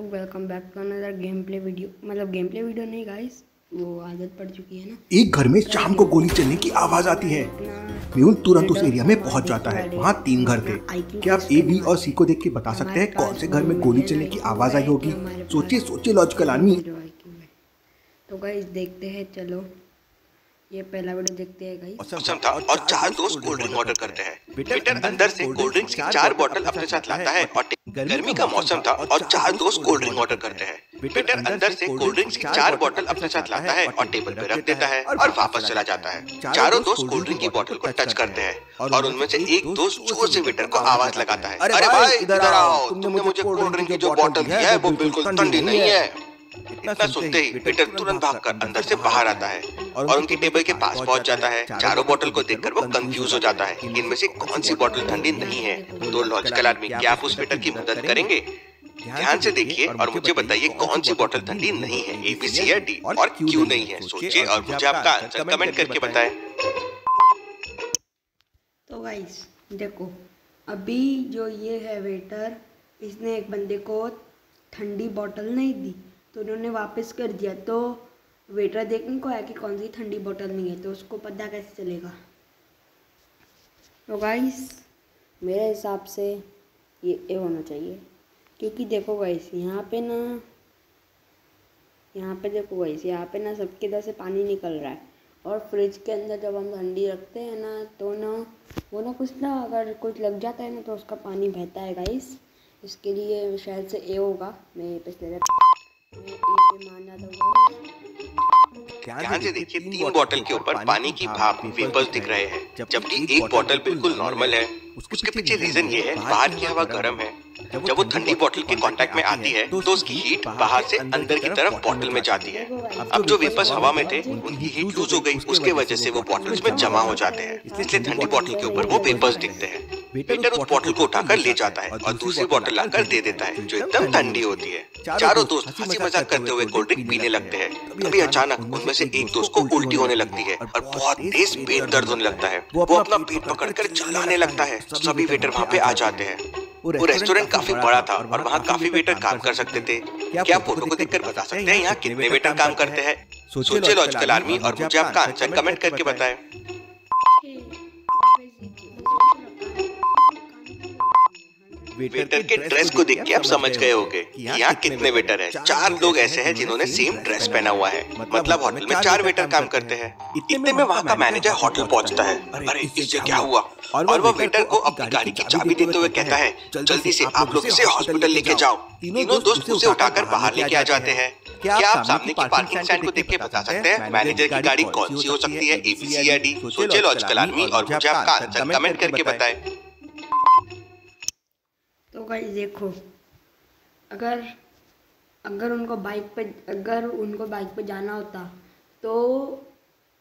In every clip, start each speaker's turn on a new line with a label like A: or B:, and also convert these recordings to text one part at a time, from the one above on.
A: लोग, welcome back to another game play video. मतलब game play video नहीं guys, वो आदत पड़ चुकी है ना।
B: एक घर में शाम को गोली चलने की आवाज आती है। म्यूल तुरंत उस एरिया में पहुंच जाता है। वहाँ 3 घर थे। क्या आप ए, बी और सी को देख के बता सकते हैं कौन से घर में गोली चलने की आवाज आई होगी? सोचिए सोचिए लॉजिकल आदमी।
A: तो गाइस देखते हैं, चलो ये पहला वीडियो देखते हैं गाइस।
C: मौसम था और 4 दोस्त कोल्ड ड्रिंक ऑर्डर करते हैं। वेटर अंदर से कोल्ड ड्रिंक्स की 4 बोतल अपने साथ लाता है और गर्मी का मौसम था और 4 दोस्त कोल्ड ड्रिंक ऑर्डर करते हैं। वेटर अंदर से कोल्ड ड्रिंक्स की 4 बोतल अपने साथ लाता है और टेबल पे रख देता है और वापस चला जाता है। चारों दोस्त कोल्ड ड्रिंक की बोतल को टच करते हैं और उनमें से एक दोस्त जोर से वेटर को आवाज लगाता है, अरे भाई इधर आओ, तुमने मुझे कोल्ड ड्रिंक की जो बोतल दी है वो बिल्कुल ठंडी नहीं है। इतना सुनते ही वेटर तुरंत भागकर अंदर से बाहर आता है और उनकी टेबल के पास पहुंच जाता है। चारों बोतल को देखकर वो कंफ्यूज हो जाता है कि इनमें से कौन सी बोतल ठंडी नहीं है। तो लॉजिकल आदमी, क्या आप उस वेटर की मदद करेंगे? ध्यान से देखिए और मुझे बताइए कौन सी बोतल ठंडी नहीं है, ए, बी, सी या डी, और क्यों नहीं है। सोचिए और मुझे आपका आंसर कमेंट करके बताएं।
A: तो गाइस देखो, अभी जो ये है वेटर, इसने एक बंदे को ठंडी बोतल नहीं दी तो उन्होंने वापस कर दिया। तो वेटर देखने को आया कि कौन सी ठंडी बोतल नहीं है, तो उसको पता कैसे चलेगा? तो गाइस मेरे हिसाब से ये ए होना चाहिए, क्योंकि देखो गाइस यहाँ पे सबके अंदर से पानी निकल रहा है और फ्रिज के अंदर जब हम ठंडी रखते हैं ना तो वो कुछ अगर कुछ लग जाता है ना तो उसका पानी बहता है गाइस। इसके लिए शायद से ए होगा। मैं पिछले
C: ध्यान से देखिए, 3 बोतल के ऊपर पानी की भाप वेपर्स दिख रहे हैं, जबकि एक बोतल बिल्कुल नॉर्मल है। उसके पीछे रीजन ये है, बाहर की हवा गर्म है। जब वो ठंडी बोतल के कांटेक्ट में आती है तो उसकी हीट बाहर से अंदर की तरफ बोतल में जाती है। अब जो वेपर्स हवा में थे उनकी हीट लूज हो गई, उसके वजह से वो बोतल्स में जमा हो जाते हैं, इसलिए ठंडी बोतल के ऊपर वो वेपर्स दिखते हैं। वेटर उस बोतल को उठाकर ले जाता है और दूसरी बोतल लाकर दे देता है जो एकदम ठंडी होती है। चारों दोस्त हंसी मजाक करते हुए कोल्ड ड्रिंक पीने लगते हैं। तभी अचानक उनमें से एक दोस्त को उल्टी होने लगती है और बहुत तेज पेट दर्द होने लगता है। वो अपना पेट पकड़कर चिल्लाने लगता है। सभी वेटर वहाँ पे आ जाते हैं। वो रेस्टोरेंट काफी बड़ा था और वहाँ काफी वेटर काम कर सकते थे। क्या आप फोटो को देखकर बता सकते हैं यहाँ कितने वेटर काम करते हैं? सोचिए लॉजिकल आदमी और मुझे आपका आंसर कमेंट करके बताएं। वेटर के ड्रेस को देख के आप समझ गए होंगे कि यहाँ कितने वेटर हैं। 4 लोग ऐसे हैं जिन्होंने सेम ड्रेस पहना हुआ है, मतलब होटल में 4 वेटर काम करते हैं। इतने में वहाँ का मैनेजर होटल पहुँचता है। अरे इससे क्या हुआ? और वो वेटर को अपनी गाड़ी की चाबी देते हुए कहता है, जल्दी से आप लोग इसे हॉस्पिटल लेके जाओ। तीनों दोस्त उसे उठाकर बाहर लेके आ जाते हैं। क्या आप सामने की पार्किंग स्टैंड को देख के बता सकते हैं मैनेजर की गाड़ी कौन सी हो सकती है, ए, बी, सी या डी? सोचिए लॉजिकल आदमी और मुझे आपका आंसर कमेंट करके बताएं।
A: तो गाइस देखो, अगर उनको बाइक पे जाना होता तो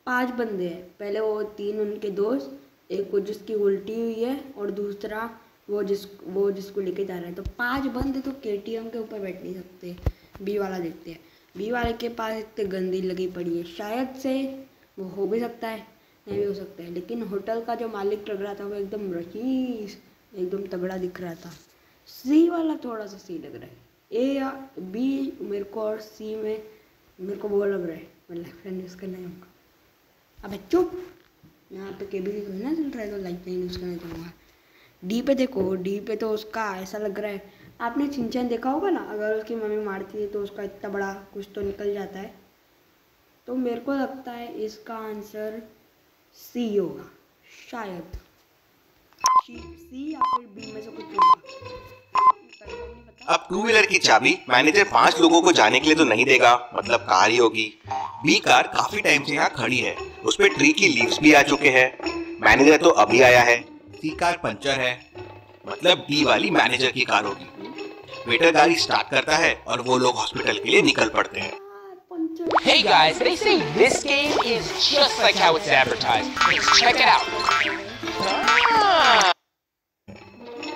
A: 5 बंदे हैं। पहले वो 3 उनके दोस्त, एक को जिसकी उल्टी हुई है और दूसरा वो जिसको लेके जा रहे हैं। तो 5 बंदे तो केटीएम के ऊपर बैठ नहीं सकते। बी वाला देखते हैं, बी वाले के पास इतनी गंदी लगी पड़ी है, शायद से वो हो भी सकता है, नहीं भी हो सकता है। लेकिन होटल का जो मालिक लग रहा था वो एकदम रईस, एकदम तगड़ा दिख रहा था। सी वाला थोड़ा सा सी लग रहा है। ए या बी मेरे को, और सी में मेरे को वो लग रहा है, मैं लेफ्ट हैंड यूज़ करना है। अबे चुप, यहाँ पे केबल ना चल रहा है तो लाइट नहीं यूज़ करना चाहूँगा। डी पे देखो, डी पे तो उसका ऐसा लग रहा है, आपने शिनचैन देखा होगा ना, अगर उसकी मम्मी मारती है तो उसका इतना बड़ा कुछ तो निकल जाता है। तो मेरे को लगता है इसका आंसर सी होगा, शायद सी या फिर बी में से कुछ होगा।
C: अब 2 व्हीलर की चाबी मैनेजर 5 लोगों को जाने के लिए तो नहीं देगा, मतलब कार ही होगी। बी कार काफी टाइम से यहाँ खड़ी है, उस पे ट्री की लीव्स भी आ चुके हैं। मैनेजर तो अभी आया है। सी कार पंचर है, मतलब डी वाली मैनेजर की कार होगी। वेटर गाड़ी स्टार्ट करता है और वो लोग हॉस्पिटल के लिए निकल पड़ते हैं।
D: Hey guys, they say this game is just like how it's advertised. Check it out.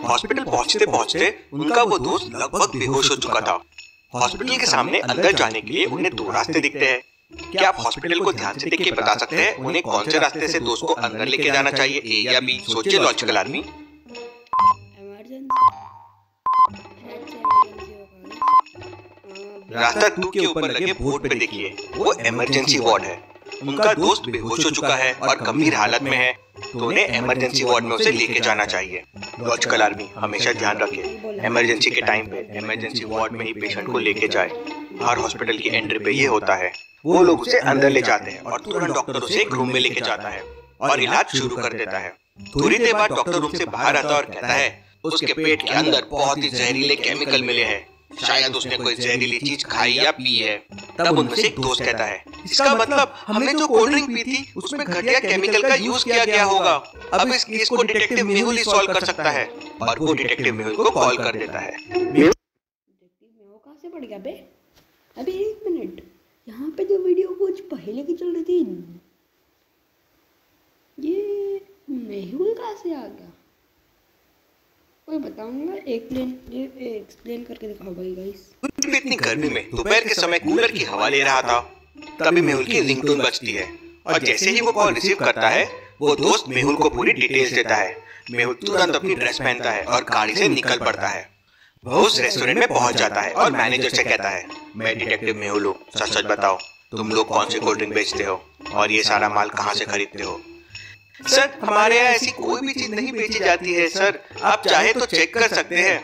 C: Hospital पहुंचते उनका वो दोस्त लगभग बेहोश हो चुका था। हॉस्पिटल के सामने अंदर जाने के लिए उन्हें 2 रास्ते दिखते हैं। क्या आप हॉस्पिटल को ध्यान से देख के बता सकते हैं उन्हें कौन से रास्ते से दोस्त को अंदर लेके जाना चाहिए, ए या बी? सोचिए लॉजिकल आदमी। रास्ता 2 के ऊपर लगे बोर्ड पे देखिए, वो इमरजेंसी वार्ड है। उनका दोस्त बेहोश हो चुका है और गंभीर हालत में है, तो उन्हें इमरजेंसी वार्ड में उसे लेके जाना चाहिए। लॉजिकल आर्मी हमेशा ध्यान रखे, इमरजेंसी के टाइम पे इमरजेंसी वार्ड में ही पेशेंट को लेके जाए। हर हॉस्पिटल की एंट्री पे ये होता है, वो लोग उसे अंदर ले जाते हैं और तुरंत डॉक्टर उसे एक रूम में लेके जाता है और इलाज शुरू कर देता है। थोड़ी देर बाद डॉक्टर रूम से बाहर आता है और कहता है उसके पेट के अंदर बहुत ही जहरीले केमिकल मिले हैं, शायद उसने कोई जहरीली चीज खाई या पी है। तब उनमें से एक दोस्त कहता है, इसका मतलब हमने जो कोल्ड ड्रिंक पी थी उसमें घटिया केमिकल का यूज किया गया होगा। अब इस केस को डिटेक्टिव मेहुल ही सॉल्व कर सकता है। और वो डिटेक्टिव मेहुल को कॉल कर देता है।
A: डिटेक्टिव मेहुल कहाँ से पड़ गया बे? अबे एक मिनट, यहाँ पे जो वीडियो कुछ पहले की चल रही थी, ये मेहुल कहाँ से आ गया? कोई बताऊंगा, एक्सप्लेन करके दिखाओ भाई गाइस।
C: इतनी गर्मी में दोपहर के समय कूलर की हवा ले रहा था, तभी मेहुल की रिंगटोन बजती है और जैसे ही वो कॉल रिसीव करता है, वो दोस्त मेहुल को पूरी डिटेल्स देता है। मेहुल तुरंत अपनी ड्रेस पहनता है और गाड़ी से निकल पड़ता है। वो उस रेस्टोरेंट में पहुंच जाता है और मैनेजर से कहता है, मैं डिटेक्टिव मेहुल हूँ, सच सच बताओ तुम लोग कौन सी कोल्ड ड्रिंक बेचते हो और ये सारा माल कहाँ से खरीदते हो? सर हमारे यहाँ ऐसी कोई भी चीज नहीं बेची जाती है सर, आप चाहे तो चेक कर सकते हैं।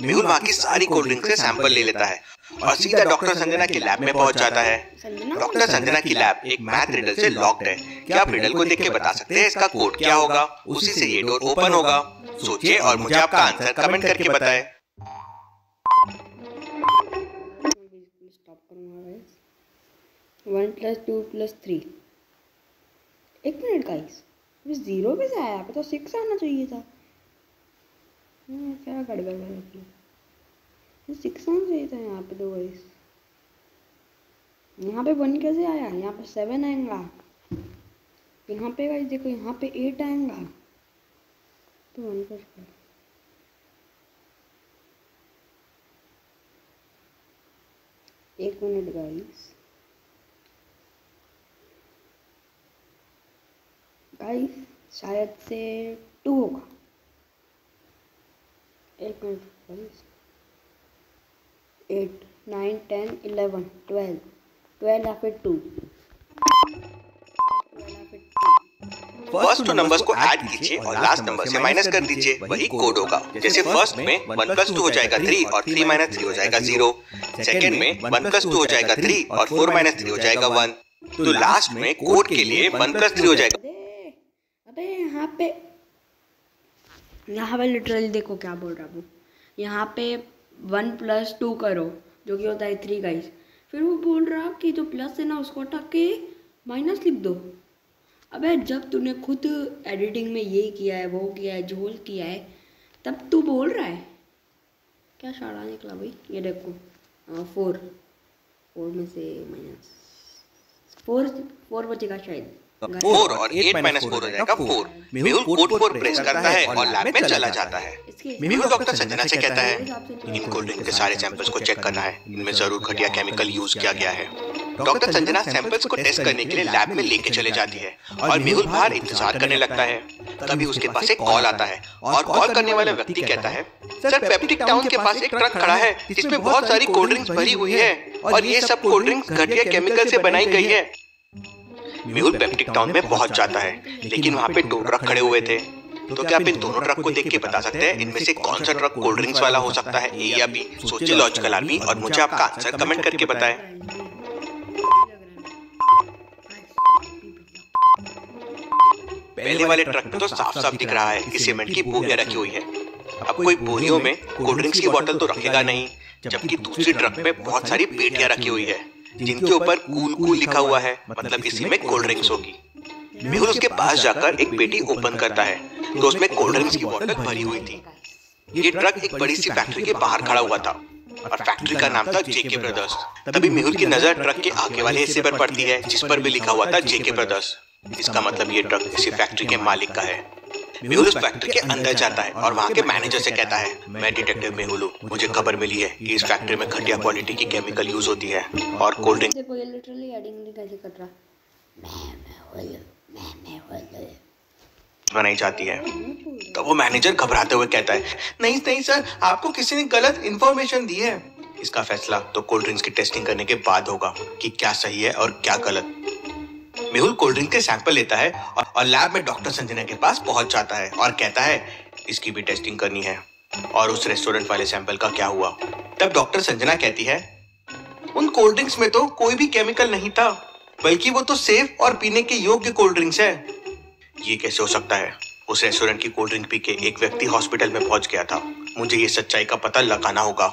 C: मेहुल वहाँ की सारी कोल्ड ड्रिंक से सैंपल ले लेता है और सीधा डॉक्टर संजना की लैब में पहुंच जाता है। डॉक्टर संजना की लैब एक मैथ रिडल से लॉक्ड है। क्या आप रिडल को देख के बता सकते हैं इसका कोड क्या होगा? उसी से ये डोर ओपन होगा। सोचिए और मुझे आपका आंसर कमेंट करके बताएं।
A: स्टॉप करूंगा गाइस। 1 + 2 + 3। एक मिनट गाइस, ये 0 पे से आया? यहाँ पे तो 6 आना चाहिए था। क्या गड़बड़ है? 6 आना चाहिए था यहाँ पे तो गाइस। यहाँ पे 1 कैसे आया? यहाँ पे 7 आएगा। यहाँ पे गाइस देखो, यहाँ पे 8 आएगा। तो 1 + 4। एक मिनट गाइस, शायद से 2 होगा। एक मिनट गाइस। 8, 9, 10, 11, 12 या फिर 2।
C: फर्स्ट 2 नंबर्स को ऐड कीजिए और लास्ट नंबर से माइनस कर दीजिए, वही कोड होगा। जैसे फर्स्ट में 1 + 2 हो जाएगा 3 और 3 - 3 हो जाएगा 0। सेकंड में 1 + 2 हो जाएगा 3 और 4 - 3 हो जाएगा 1। तो लास्ट में कोड के लिए 1 + 3 हो जाएगा।
A: अबे यहाँ पे लिटरली देखो क्या बोल रहा हूँ। यहाँ पे 1 + 2 करो, जो कि होता है 3 गाइस। फिर वो बोल रहा कि जो प्लस है ना उसको हटा के माइनस लिख दो। अबे जब तूने खुद एडिटिंग में ये किया है, वो किया है, झोल किया है, तब तू बोल रहा है क्या? शाड़ा निकला भाई। ये देखो 4 में से -4 बचेगा शायद।
C: 4 और 8 - 4 हो जाएगा 4। मेहुल कोड 4 प्रेस करता है और लैब में चला जाता है। मेहुल डॉक्टर संजना से कहता है, इन कोल्ड ड्रिंक के सारे सैंपल्स को चेक करना है, इनमें जरूर घटिया केमिकल यूज किया गया है। डॉक्टर संजना सैंपल्स को टेस्ट करने के लिए लैब में लेके चले जाती है और मेहुल बाहर इंतजार करने लगता है। तभी उसके पास एक कॉल आता है और कॉल करने वाला व्यक्ति कहता है, सर पेप्टिक टाउन के पास एक ट्रक खड़ा है जिसमें बहुत सारी कोल्ड ड्रिंक्स भरी हुई है और ये सब कोल्ड ड्रिंक्स घटिया केमिकल से बनाई गई है। मेहुल पेप्टिक टाउन में पहुंच जाता है, लेकिन वहाँ पे 2 ट्रक खड़े हुए थे। तो क्या आप इन दोनों ट्रक को देख के बता सकते हैं इनमें से कौन सा ट्रक कोल्ड ड्रिंक्स वाला हो सकता है, ए या बी? सोचिए लॉजिकल आर्मी और मुझे आपका आंसर कमेंट करके बताएं। पहले वाले ट्रक में तो साफ साफ दिख रहा है कि सीमेंट की बोरियां रखी हुई है। अब कोई बोरियों में कोल्ड ड्रिंक्स की बोतल तो रखेगा नहीं, जबकि दूसरी ट्रक में बहुत सारी पेटियां रखी हुई है जिनके ऊपर कूल लिखा हुआ है, मतलब इसी में कोल्ड ड्रिंक्स होगी। मेहुल उसके पास जाकर एक पेटी ओपन करता है तो उसमें कोल्ड ड्रिंक्स की बोतल भरी हुई थी। ये ट्रक एक बड़ी सी फैक्ट्री के बाहर खड़ा हुआ था और फैक्ट्री का नाम था जेके ब्रदर्स। तभी मेहुल की नजर ट्रक के आगे वाले हिस्से पर पड़ती है जिस पर भी लिखा हुआ था जेके ब्रदर्स। इसका मतलब ये ट्रक इसी फैक्ट्री के मालिक का है। मेहुल उस फैक्ट्री के अंदर जाता है और वहाँ के मैनेजर से कहता है, मैं डिटेक्टिव मेहुल हूँ, मुझे खबर मिली है कि इस फैक्ट्री में घटिया क्वालिटी की केमिकल यूज होती है और कोल्ड ड्रिंक
A: देखो ये लिटरली एडिटिंग कैसे कर रहा
C: बनाई जाती है। तो वो मैनेजर घबराते हुए कहता है, नहीं सर, आपको किसी ने गलत इंफॉर्मेशन दी है। इसका फैसला तो कोल्ड ड्रिंक्स की टेस्टिंग करने के बाद होगा कि क्या सही है और क्या गलत। मेहुल कोल्ड ड्रिंक के सैंपल लेता है और लैब में डॉक्टर संजना के पास पहुंच जाता है और कहता है इसकी भी टेस्टिंग करनी है। और उस रेस्टोरेंट वाले सैंपल का क्या हुआ? तब डॉक्टर संजना कहती है उन कोल्ड ड्रिंक्स में तो कोई भी केमिकल नहीं था, बल्कि वो तो सेफ और पीने के योग्य कोल्ड ड्रिंक्स है। ये कैसे हो सकता है? उस रेस्टोरेंट की कोल्ड ड्रिंक पी के एक व्यक्ति हॉस्पिटल में पहुंच गया था। मुझे ये सच्चाई का पता लगाना होगा।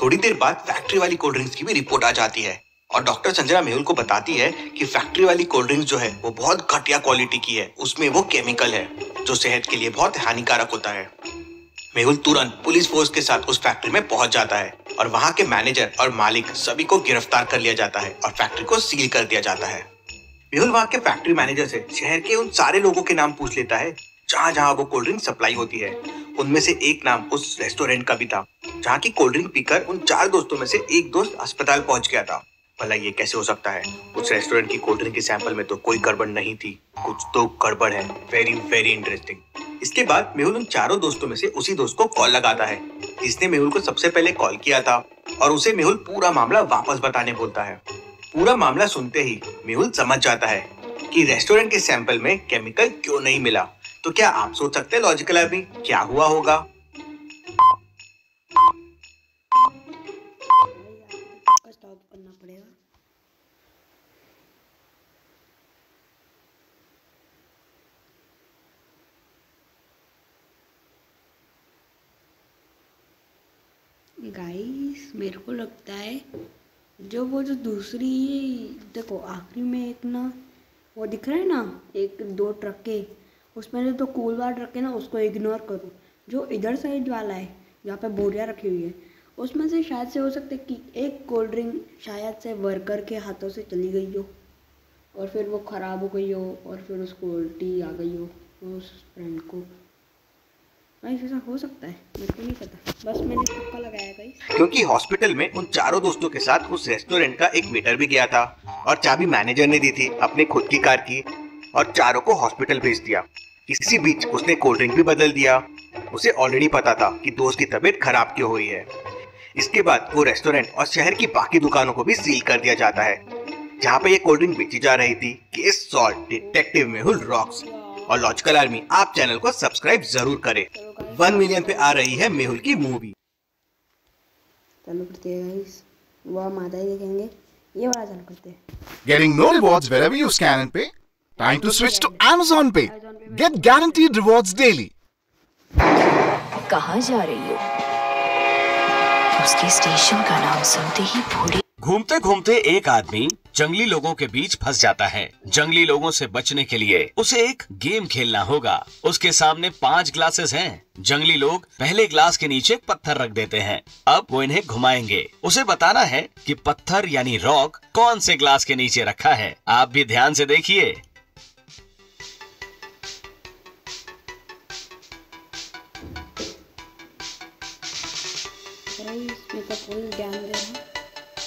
C: थोड़ी देर बाद फैक्ट्री वाली कोल्ड ड्रिंक्स की भी रिपोर्ट आ जाती है और डॉक्टर संजना मेहुल को बताती है कि फैक्ट्री वाली कोल्ड ड्रिंक्स जो है वो बहुत घटिया क्वालिटी की है। उसमें वो केमिकल है जो सेहत के लिए बहुत हानिकारक होता है। मेहुल तुरंत पुलिस फोर्स के साथ उस फैक्ट्री में पहुंच जाता है और वहां के मैनेजर और मालिक सभी को गिरफ्तार कर लिया जाता है और फैक्ट्री को सील कर दिया जाता है। मेहुल वहां के फैक्ट्री मैनेजर से शहर के उन सारे लोगों के नाम पूछ लेता है जहां जहां वो कोल्ड ड्रिंक सप्लाई होती है। उनमें से एक नाम उस रेस्टोरेंट का भी था जहां की कोल्ड ड्रिंक पीकर उन 4 दोस्तों में से एक दोस्त अस्पताल पहुंच गया था। भला ये कैसे हो सकता है? उस रेस्टोरेंट की कोल्ड ड्रिंक के सैंपल में तो कोई गड़बड़ नहीं थी। कुछ तो गड़बड़ है। Very very interesting. इसके बाद मेहुल उन 4 दोस्तों में से उसी दोस्त को कॉल लगाता है जिसने मेहुल को सबसे पहले कॉल किया था और उसे मेहुल पूरा मामला वापस बताने बोलता है। पूरा मामला सुनते ही मेहुल समझ जाता है कि रेस्टोरेंट के सैंपल में केमिकल क्यों नहीं मिला। तो क्या आप सोच सकते हैं लॉजिकल आदमी क्या हुआ होगा?
A: स्टॉप करना पड़ेगा। गाइस मेरे को लगता है वो जो दूसरी, देखो आखिरी में एक ना वो दिख रहा है ना, 1-2 ट्रक के, उसमें जो कूल वार्ड रखे ना उसको इग्नोर करो। जो इधर साइड वाला है जहाँ पे बोरियाँ रखी हुई है उसमें से शायद से हो सकता है कि एक कोल्ड ड्रिंक शायद से वर्कर के हाथों से चली गई हो और फिर वो ख़राब हो गई हो और फिर उसको उल्टी आ गई हो उस फ्रेंड को। ऐसा हो सकता है, मेरे को नहीं पता, बस मैंने तुक्का लगाया गाइस।
C: क्योंकि हॉस्पिटल में उन 4 दोस्तों के साथ उस रेस्टोरेंट का एक वेटर भी गया था और चाबी मैनेजर ने दी थी अपने खुद की कार की और 4 को हॉस्पिटल भेज दिया। इसी बीच उसने कोल्ड ड्रिंक भी बदल दिया। उसे ऑलरेडी पता था कि दोस्त की तबीयत खराब क्यों हुई है। इसके बाद वो रेस्टोरेंट और शहर की बाकी दुकानों को भी सील कर दिया जाता है जहाँ पे ये कोल्ड ड्रिंक बेची जा रही थी। Case solve detective Mehul rocks. और लॉजिकल आर्मी आप चैनल को सब्सक्राइब जरूर करें। 1 मिलियन पे आ रही है मेहुल की मूवी।
A: चालू करते हैं गाइस, वो हम आधा ही देखेंगे, ये वाला चालू करते हैं।
E: Getting no rewards wherever you scan and pay? Time to switch to Amazon Pay. Get guaranteed rewards daily.
F: कहाँ जा रही हो? उसके स्टेशन का नाम सुनते ही बूढ़ी।
G: घूमते घूमते एक आदमी जंगली लोगों के बीच फंस जाता है। जंगली लोगों से बचने के लिए उसे एक गेम खेलना होगा। उसके सामने 5 ग्लासेस हैं। जंगली लोग पहले ग्लास के नीचे पत्थर रख देते हैं। अब वो इन्हें घुमाएंगे। उसे बताना है कि पत्थर यानी रॉक कौन से ग्लास के नीचे रखा है। आप भी ध्यान से देखिए।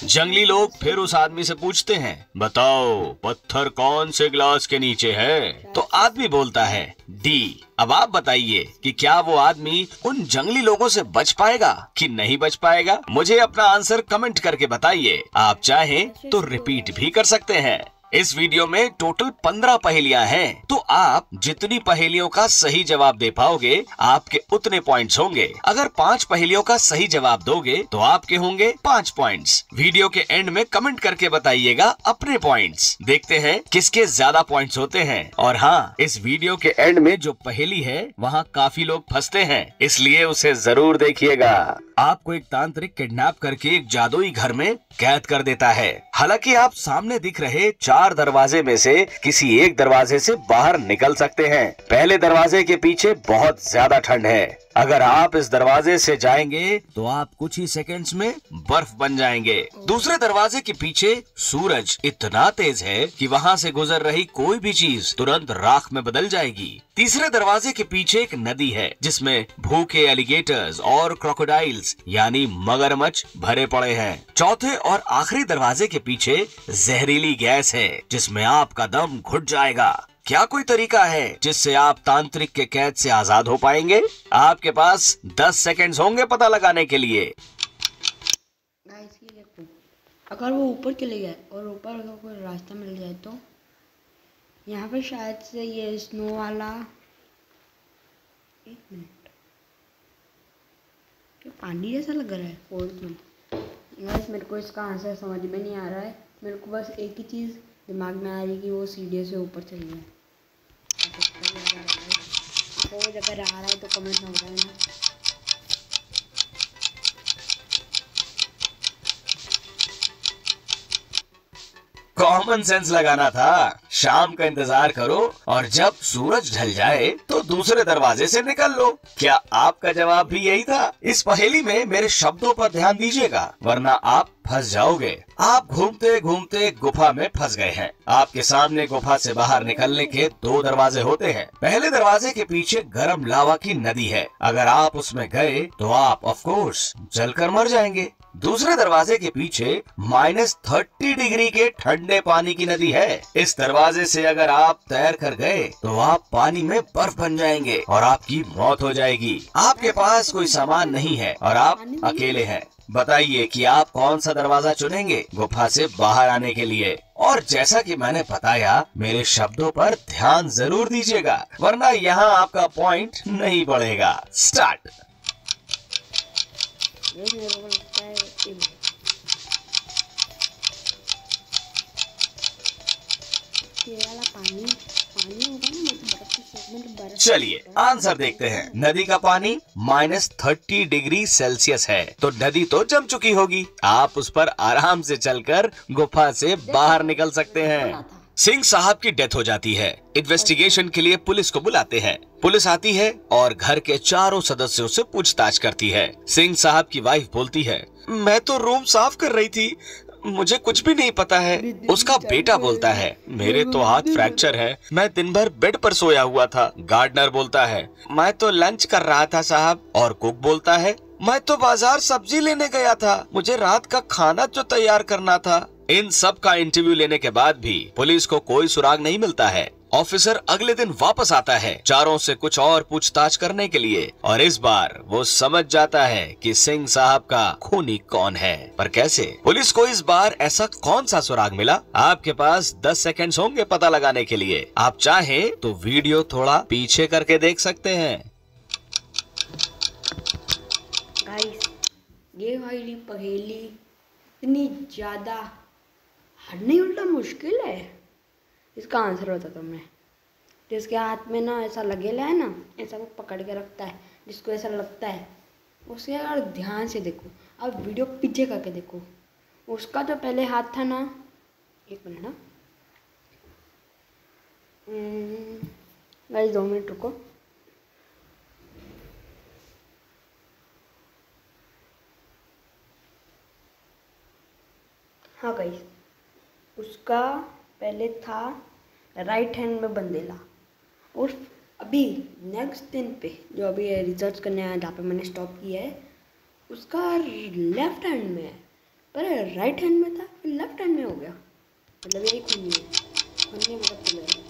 G: जंगली लोग फिर उस आदमी से पूछते हैं, बताओ पत्थर कौन से ग्लास के नीचे है? तो आदमी बोलता है डी। अब आप बताइए कि क्या वो आदमी उन जंगली लोगों से बच पाएगा कि नहीं बच पाएगा? मुझे अपना आंसर कमेंट करके बताइए। आप चाहें तो रिपीट भी कर सकते हैं। इस वीडियो में टोटल 15 पहेलियां हैं, तो आप जितनी पहेलियों का सही जवाब दे पाओगे आपके उतने पॉइंट्स होंगे। अगर 5 पहेलियों का सही जवाब दोगे तो आपके होंगे 5 पॉइंट्स। वीडियो के एंड में कमेंट करके बताइएगा अपने पॉइंट्स। देखते हैं किसके ज्यादा पॉइंट्स होते हैं। और हाँ, इस वीडियो के एंड में जो पहेली है वहाँ काफी लोग फंसते हैं, इसलिए उसे जरूर देखिएगा। आपको एक तांत्रिक किडनैप करके एक जादुई घर में कैद कर देता है। हालांकि आप सामने दिख रहे 4 दरवाजे में से किसी एक दरवाजे से बाहर निकल सकते हैं। पहले दरवाजे के पीछे बहुत ज्यादा ठंड है। अगर आप इस दरवाजे से जाएंगे तो आप कुछ ही सेकंड्स में बर्फ बन जाएंगे। दूसरे दरवाजे के पीछे सूरज इतना तेज है कि वहाँ से गुजर रही कोई भी चीज तुरंत राख में बदल जाएगी। तीसरे दरवाजे के पीछे एक नदी है जिसमें भूखे एलिगेटर्स और क्रोकोडाइल्स यानी मगरमच्छ भरे पड़े हैं। चौथे और आखिरी दरवाजे के पीछे जहरीली गैस है जिसमें आपका दम घुट जाएगा। क्या कोई तरीका है जिससे आप तांत्रिक के कैद से आजाद हो पाएंगे? आपके पास 10 सेकंड्स होंगे पता लगाने के लिए।
A: अगर वो ऊपर चले गए और ऊपर अगर कोई रास्ता मिल जाए तो यहाँ पे शायद से ये स्नो वाला, एक मिनट, ये पानी जैसा लग रहा है फोर्थ में। गाइस मेरे को इसका आंसर समझ में नहीं आ रहा है। मेरे को बस एक ही चीज़ दिमाग में आ रही कि वो सीढ़ी से ऊपर चल गया। आपको वो जगह आ रहा है तो कमेंट में बताना।
G: कॉमन सेंस लगाना था। शाम का इंतजार करो और जब सूरज ढल जाए तो दूसरे दरवाजे से निकल लो। क्या आपका जवाब भी यही था? इस पहेली में मेरे शब्दों पर ध्यान दीजिएगा, वरना आप फंस जाओगे। आप घूमते घूमते गुफा में फंस गए हैं। आपके सामने गुफा से बाहर निकलने के 2 दरवाजे होते हैं। पहले दरवाजे के पीछे गर्म लावा की नदी है। अगर आप उसमें गए तो आप ऑफ कोर्स जलकर मर जाएंगे। दूसरे दरवाजे के पीछे -30 डिग्री के ठंडे पानी की नदी है। इस दरवाजे से अगर आप तैर कर गए तो आप पानी में बर्फ बन जाएंगे और आपकी मौत हो जाएगी। आपके पास कोई सामान नहीं है और आप अकेले हैं। बताइए कि आप कौन सा दरवाजा चुनेंगे गुफा से बाहर आने के लिए? और जैसा कि मैंने बताया, मेरे शब्दों पर ध्यान जरूर दीजिएगा, वरना यहाँ आपका पॉइंट नहीं बढ़ेगा। स्टार्ट।
A: मेरे को लगता है ये वाला पानी होगा ना, मतलब बर्फ की शेप में, बर्फ।
G: चलिए आंसर देखते हैं। नदी का पानी -30 डिग्री सेल्सियस है, तो नदी तो जम चुकी होगी। आप उस पर आराम से चलकर गुफा से बाहर निकल सकते हैं। सिंह साहब की डेथ हो जाती है। इन्वेस्टिगेशन के लिए पुलिस को बुलाते हैं। पुलिस आती है और घर के चारों सदस्यों से पूछताछ करती है। सिंह साहब की वाइफ बोलती है, मैं तो रूम साफ कर रही थी, मुझे कुछ भी नहीं पता है। उसका बेटा बोलता है, मेरे तो हाथ फ्रैक्चर है, मैं दिन भर बेड पर सोया हुआ था। गार्डनर बोलता है, मैं तो लंच कर रहा था साहब। और कुक बोलता है, मैं तो बाजार सब्जी लेने गया था, मुझे रात का खाना जो तैयार करना था। इन सब का इंटरव्यू लेने के बाद भी पुलिस को कोई सुराग नहीं मिलता है। ऑफिसर अगले दिन वापस आता है चारों से कुछ और पूछताछ करने के लिए, और इस बार वो समझ जाता है कि सिंह साहब का खूनी कौन है। पर कैसे? पुलिस को इस बार ऐसा कौन सा सुराग मिला? आपके पास 10 सेकंड्स होंगे पता लगाने के लिए। आप चाहें तो वीडियो थोड़ा पीछे करके देख सकते हैं।
A: गाइस ये वाली पहेली इतनी ज्यादा हरनी उल्टा मुश्किल है। इसका आंसर होता तो मैं, जिसके हाथ में ना ऐसा लगेला है ना, ऐसा वो पकड़ के रखता है, जिसको ऐसा लगता है, उसे अगर ध्यान से देखो, अब वीडियो पीछे करके देखो, उसका जो पहले हाथ था ना, एक मिनट ना गाइस 2 मिनट रुको। हाँ गाइस, उसका पहले था राइट हैंड में बंदेला, और अभी नेक्स्ट दिन पे जो अभी रिसर्च करने आया जहाँ पे मैंने स्टॉप किया है, उसका लेफ्ट हैंड में है। पर राइट हैंड में था, फिर लेफ्ट हैंड में हो गया, मतलब यही खूनी है। खूनी मतलब चल रहा है।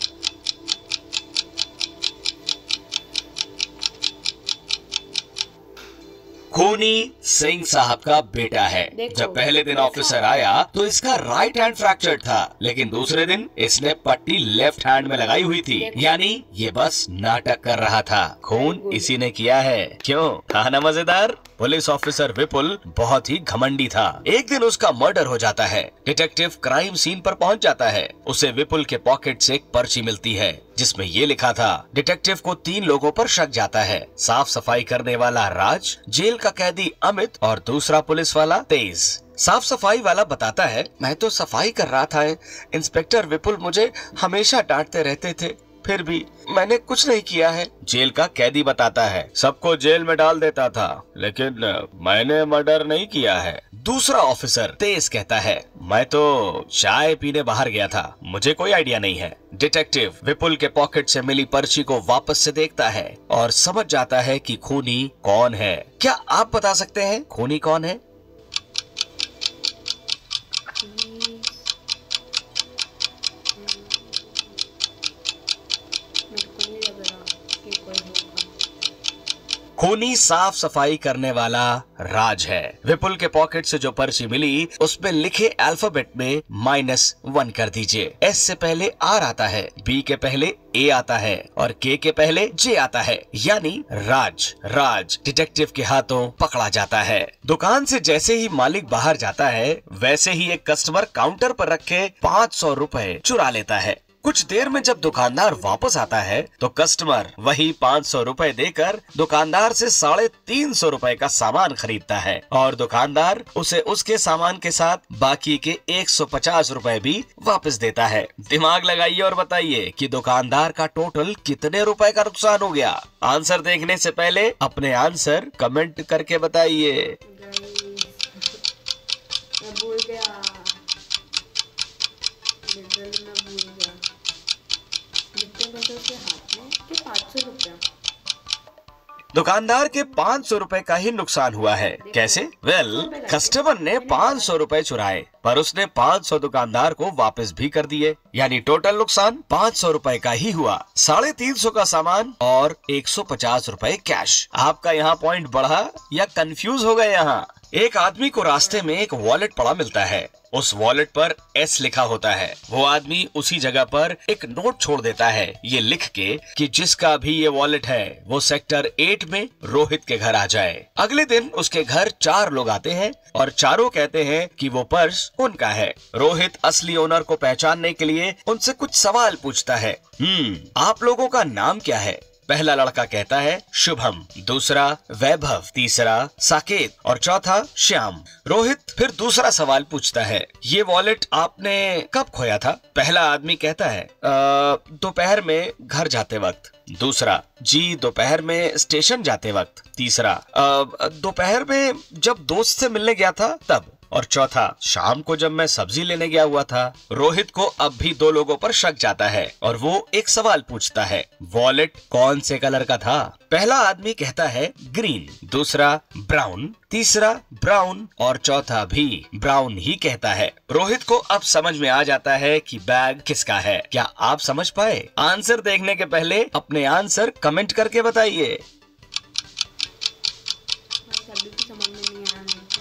G: खूनी सिंह साहब का बेटा है। जब पहले दिन ऑफिसर आया तो इसका राइट हैंड फ्रैक्चर था, लेकिन दूसरे दिन इसने पट्टी लेफ्ट हैंड में लगाई हुई थी, यानी ये बस नाटक कर रहा था। खून इसी ने किया है। क्यों? था ना मजेदार? पुलिस ऑफिसर विपुल बहुत ही घमंडी था। एक दिन उसका मर्डर हो जाता है। डिटेक्टिव क्राइम सीन पर पहुंच जाता है। उसे विपुल के पॉकेट से एक पर्ची मिलती है जिसमें ये लिखा था। डिटेक्टिव को 3 लोगों पर शक जाता है। साफ सफाई करने वाला राज, जेल का कैदी अमित और दूसरा पुलिस वाला तेज। साफ सफाई वाला बताता है, मैं तो सफाई कर रहा था, इंस्पेक्टर विपुल मुझे हमेशा डांटते रहते थे, फिर भी मैंने कुछ नहीं किया है। जेल का कैदी बताता है, सबको जेल में डाल देता था, लेकिन मैंने मर्डर नहीं किया है। दूसरा ऑफिसर तेज कहता है, मैं तो चाय पीने बाहर गया था, मुझे कोई आइडिया नहीं है। डिटेक्टिव विपुल के पॉकेट से मिली पर्ची को वापस से देखता है और समझ जाता है कि खूनी कौन है। क्या आप बता सकते हैं खूनी कौन है? खूनी साफ सफाई करने वाला राज है। विपुल के पॉकेट से जो पर्ची मिली उसमें लिखे अल्फाबेट में -1 कर दीजिए। एस से पहले आर आता है, बी के पहले ए आता है और के पहले जे आता है, यानी राज डिटेक्टिव के हाथों पकड़ा जाता है। दुकान से जैसे ही मालिक बाहर जाता है वैसे ही एक कस्टमर काउंटर पर रखे 500 रुपए चुरा लेता है। कुछ देर में जब दुकानदार वापस आता है तो कस्टमर वही 500 रुपए देकर दुकानदार से 350 रुपए का सामान खरीदता है और दुकानदार उसे उसके सामान के साथ बाकी के 150 रुपए भी वापस देता है। दिमाग लगाइए और बताइए कि दुकानदार का टोटल कितने रुपए का नुकसान हो गया। आंसर देखने से पहले अपने आंसर कमेंट करके बताइए।
A: मैं भूल गया, लिटरली मैं भूल गया। जितने पैसे उसके हाथ में कि 500 रुपया।
G: दुकानदार के 500 रुपए का ही नुकसान हुआ है। कैसे? कस्टमर ने 500 रुपए चुराए पर उसने 500 दुकानदार को वापस भी कर दिए, यानी टोटल नुकसान 500 रुपए का ही हुआ। 350 का सामान और 150 रुपए कैश। आपका यहाँ पॉइंट बढ़ा या कंफ्यूज हो गए? यहाँ एक आदमी को रास्ते में एक वॉलेट पड़ा मिलता है। उस वॉलेट पर एस लिखा होता है। वो आदमी उसी जगह पर एक नोट छोड़ देता है ये लिख के कि जिसका भी ये वॉलेट है वो सेक्टर 8 में रोहित के घर आ जाए। अगले दिन उसके घर 4 लोग आते हैं और चारों कहते हैं कि वो पर्स उनका है। रोहित असली ओनर को पहचानने के लिए उनसे कुछ सवाल पूछता है। आप लोगों का नाम क्या है? पहला लड़का कहता है शुभम, दूसरा वैभव, तीसरा साकेत और चौथा श्याम। रोहित फिर दूसरा सवाल पूछता है, ये वॉलेट आपने कब खोया था? पहला आदमी कहता है दोपहर में घर जाते वक्त। दूसरा, जी दोपहर में स्टेशन जाते वक्त। तीसरा, दोपहर में जब दोस्त से मिलने गया था तब। और चौथा, शाम को जब मैं सब्जी लेने गया हुआ था। रोहित को अब भी 2 लोगों पर शक जाता है और वो एक सवाल पूछता है, वॉलेट कौन से कलर का था? पहला आदमी कहता है ग्रीन, दूसरा ब्राउन, तीसरा ब्राउन और चौथा भी ब्राउन ही कहता है। रोहित को अब समझ में आ जाता है कि बैग किसका है। क्या आप समझ पाए? आंसर देखने के पहले अपने आंसर कमेंट करके बताइए।
A: समझ में नहीं आया मेरे को।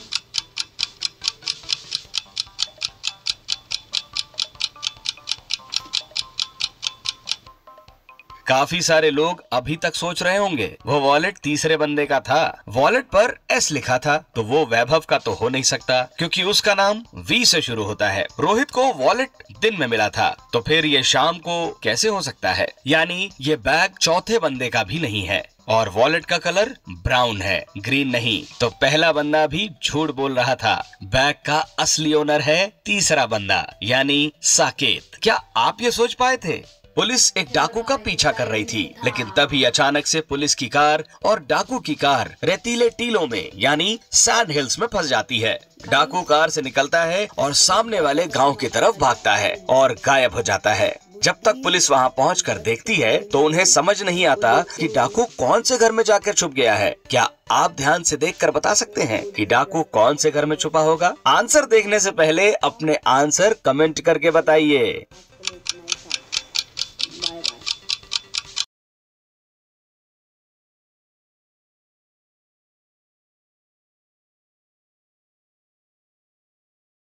G: काफी सारे लोग अभी तक सोच रहे होंगे वो वॉलेट तीसरे बंदे का था। वॉलेट पर एस लिखा था तो वो वैभव का तो हो नहीं सकता क्योंकि उसका नाम वी से शुरू होता है। रोहित को वॉलेट दिन में मिला था तो फिर ये शाम को कैसे हो सकता है? यानी ये बैग चौथे बंदे का भी नहीं है और वॉलेट का कलर ब्राउन है, ग्रीन नहीं। तो पहला बंदा भी झूठ बोल रहा था। बैग का असली ओनर है तीसरा बंदा यानी साकेत। क्या आप ये सोच पाए थे? पुलिस एक डाकू का पीछा कर रही थी लेकिन तभी अचानक से पुलिस की कार और डाकू की कार रेतीले टीलों में यानी सैंड हिल्स में फंस जाती है। डाकू कार से निकलता है और सामने वाले गांव की तरफ भागता है और गायब हो जाता है। जब तक पुलिस वहां पहुंचकर देखती है तो उन्हें समझ नहीं आता कि डाकू कौन से घर में जाकर छुप गया है। क्या आप ध्यान से देखकर बता सकते हैं कि डाकू कौन से घर में छुपा होगा? आंसर देखने से पहले अपने आंसर कमेंट करके बताइए।